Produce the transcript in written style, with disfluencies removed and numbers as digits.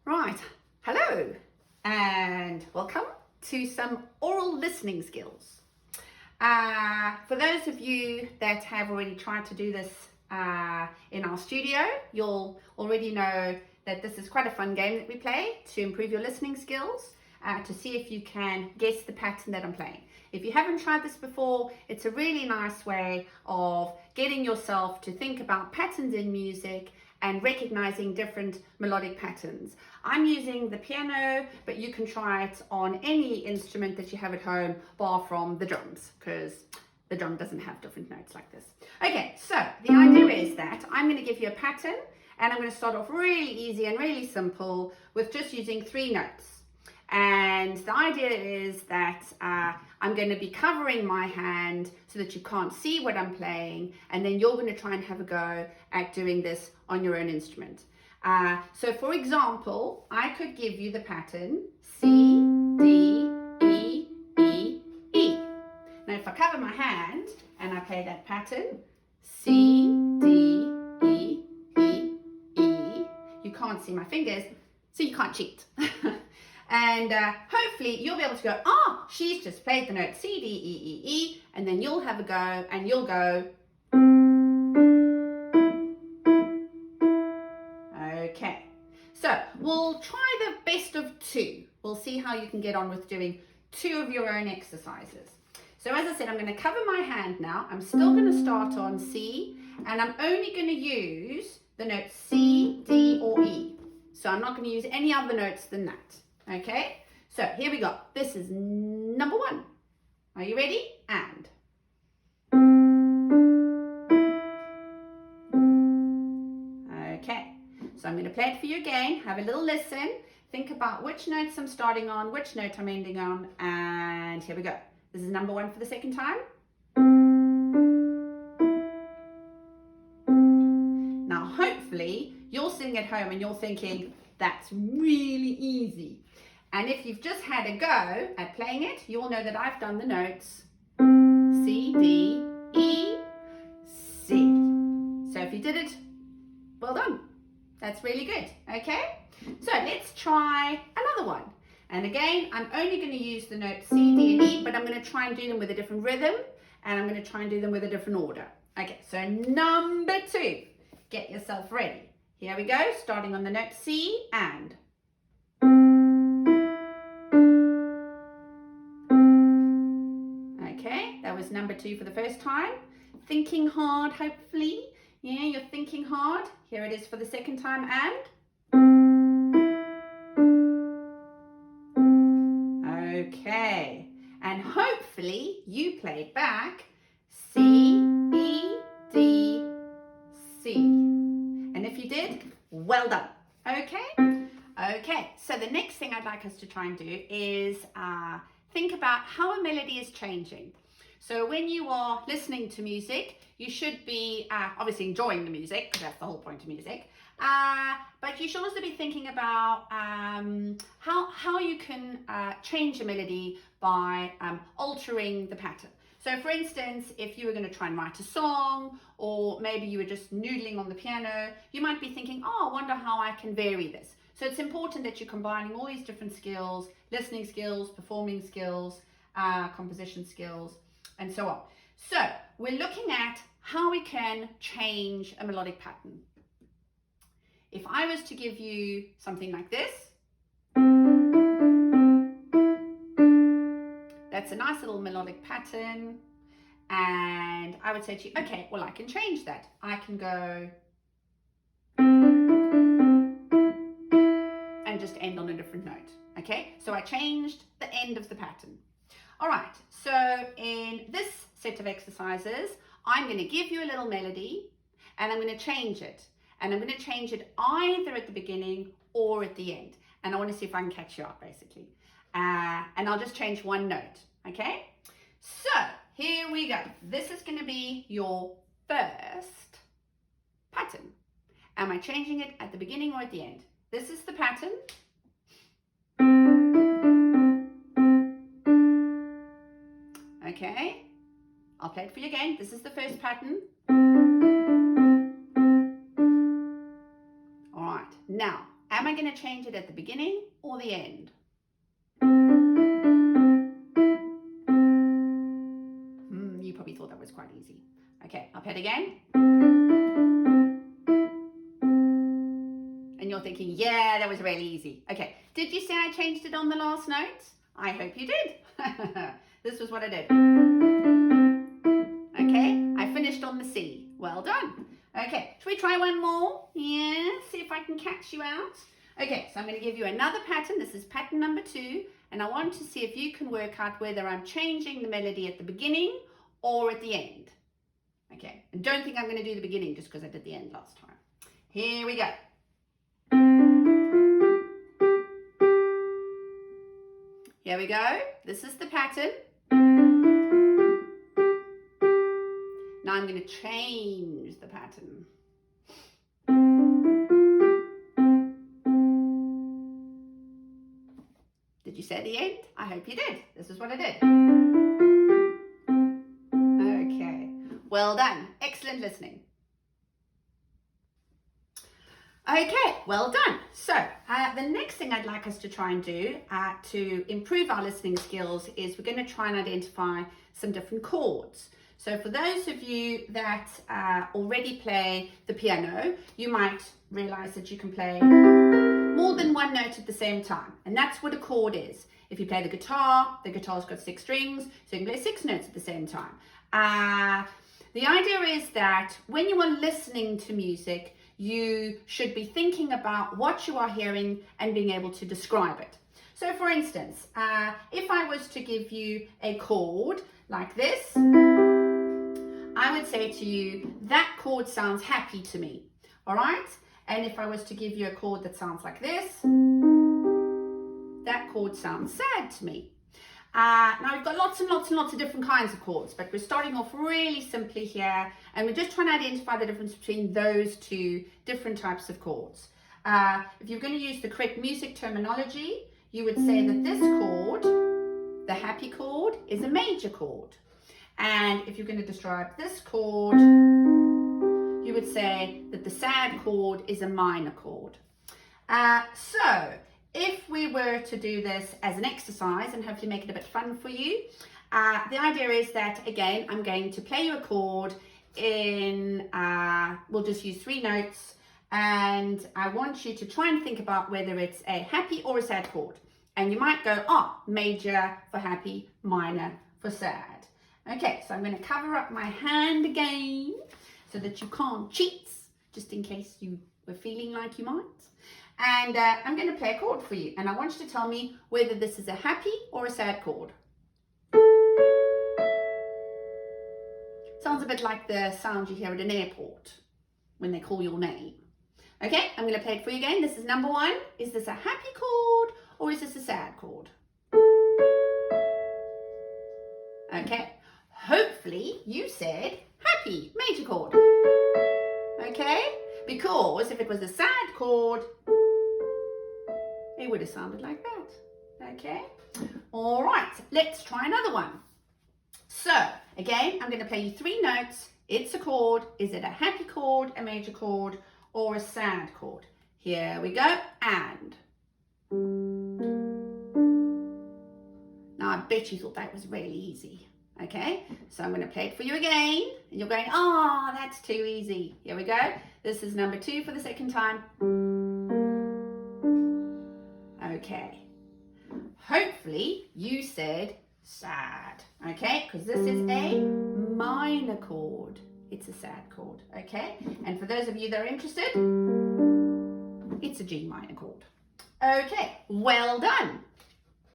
Right, hello and welcome to some oral listening skills. For those of you that have already tried to do this in our studio, you'll already know that this is quite a fun game that we play to improve your listening skills, to see if you can guess the pattern that I'm playing. If you haven't tried this before, it's a really nice way of getting yourself to think about patterns in music and recognizing different melodic patterns. I'm using the piano, but you can try it on any instrument that you have at home, bar from the drums, because the drum doesn't have different notes like this. Okay, so the idea is that I'm going to give you a pattern, and I'm going to start off really easy and really simple with just using 3 notes. And the idea is that I'm going to be covering my hand so that you can't see what I'm playing, and then you're going to try and have a go at doing this on your own instrument. So for example, I could give you the pattern C, D, E, E, E. Now if I cover my hand and I play that pattern C, D, E, E, E, you can't see my fingers, so you can't cheat. And hopefully you'll be able to go, she's just played the note C, D, E, E, E, and then you'll have a go and you'll go. Okay, so we'll try the best of 2. We'll see how you can get on with doing 2 of your own exercises. So as I said, I'm going to cover my hand now. I'm still going to start on C, and I'm only going to use the notes C, D, or E. So I'm not going to use any other notes than that. Okay, so here we go. This is number 1. Are you ready? And. Okay, so I'm going to play it for you again. Have a little listen. Think about which notes I'm starting on, which note I'm ending on, and here we go. This is number 1 for the second time. Now, hopefully, you're sitting at home and you're thinking, that's really easy. And if you've just had a go at playing it, you'll know that I've done the notes C, D, E, C. So if you did it, well done. That's really good, okay? So let's try another one. And again, I'm only going to use the notes C, D, and E, but I'm going to try and do them with a different rhythm, and I'm going to try and do them with a different order. Okay, so number 2. Get yourself ready. Here we go, starting on the note C, and. Okay, that was number 2 for the first time. Thinking hard, hopefully. Yeah, you're thinking hard. Here it is for the second time, and. Okay, and hopefully you played back C, E, D, C. And if you did, well done. Okay, so the next thing I'd like us to try and do is think about how a melody is changing. So when you are listening to music, you should be obviously enjoying the music, because that's the whole point of music. But you should also be thinking about how you can change a melody by altering the pattern. So for instance, if you were going to try and write a song, or maybe you were just noodling on the piano, you might be thinking, I wonder how I can vary this. So it's important that you're combining all these different skills, listening skills, performing skills, composition skills, and so on. So we're looking at how we can change a melodic pattern. If I was to give you something like this, that's a nice little melodic pattern, and I would say to you, okay, well, I can change that. I can go and just end on a different note. Okay, so I changed the end of the pattern. All right, so in this set of exercises, I'm going to give you a little melody, and I'm going to change it. And I'm going to change it either at the beginning or at the end. And I want to see if I can catch you up, basically. And I'll just change one note, okay? So, here we go. This is going to be your first pattern. Am I changing it at the beginning or at the end? This is the pattern. Okay, I'll play it for you again. This is the first pattern. All right, now Am I going to change it at the beginning or the end? You probably thought that was quite easy. Okay, I'll play it again. And you're thinking, yeah, that was really easy. Okay, did you say I changed it on the last note? I hope you did. This was what I did. Okay, I finished on the C. Well done. Okay, should we try one more? Yeah, see if I can catch you out. Okay, so I'm going to give you another pattern. This is pattern number 2, and I want to see if you can work out whether I'm changing the melody at the beginning or at the end. Okay, and don't think I'm going to do the beginning just because I did the end last time. Here we go. Here we go. This is the pattern. Now I'm going to change the pattern. Did you say the end? I hope you did. This is what I did. Okay, well done. Excellent listening. Okay, well done. So the next thing I'd like us to try and do to improve our listening skills is we're going to try and identify some different chords. So for those of you that already play the piano, you might realize that you can play more than one note at the same time. And that's what a chord is. If you play the guitar's got 6 strings, so you can play 6 notes at the same time. The idea is that when you are listening to music, you should be thinking about what you are hearing and being able to describe it. So for instance, if I was to give you a chord like this, I would say to you, that chord sounds happy to me, all right? And if I was to give you a chord that sounds like this, that chord sounds sad to me. Now we've got lots and lots and lots of different kinds of chords, but we're starting off really simply here, and we're just trying to identify the difference between those 2 different types of chords. If you're going to use the correct music terminology, you would say that this chord, the happy chord, is a major chord. And if you're going to describe this chord, you would say that the sad chord is a minor chord. So if we were to do this as an exercise and hopefully make it a bit fun for you, the idea is that, again, I'm going to play you a chord in, we'll just use 3 notes, and I want you to try and think about whether it's a happy or a sad chord. And you might go, major for happy, minor for sad. Okay, so I'm going to cover up my hand again so that you can't cheat, just in case you were feeling like you might. And I'm going to play a chord for you, and I want you to tell me whether this is a happy or a sad chord. Sounds a bit like the sound you hear at an airport when they call your name. Okay, I'm going to play it for you again. This is number 1. Is this a happy chord or is this a sad chord? Okay, hopefully you said happy, major chord. Okay, because if it was a sad chord, it would have sounded like that. Okay, all right, let's try another one. So again, I'm going to play you 3 notes. It's a chord. Is it a happy chord, a major chord, or a sad chord? Here we go. And now I bet you thought that was really easy. Okay, so I'm going to play it for you again, and you're going, oh, that's too easy. Here we go. This is number 2 for the second time. Okay, hopefully you said sad. Okay, because this is a minor chord. It's a sad chord. Okay, and for those of you that are interested, it's a G minor chord. Okay, well done.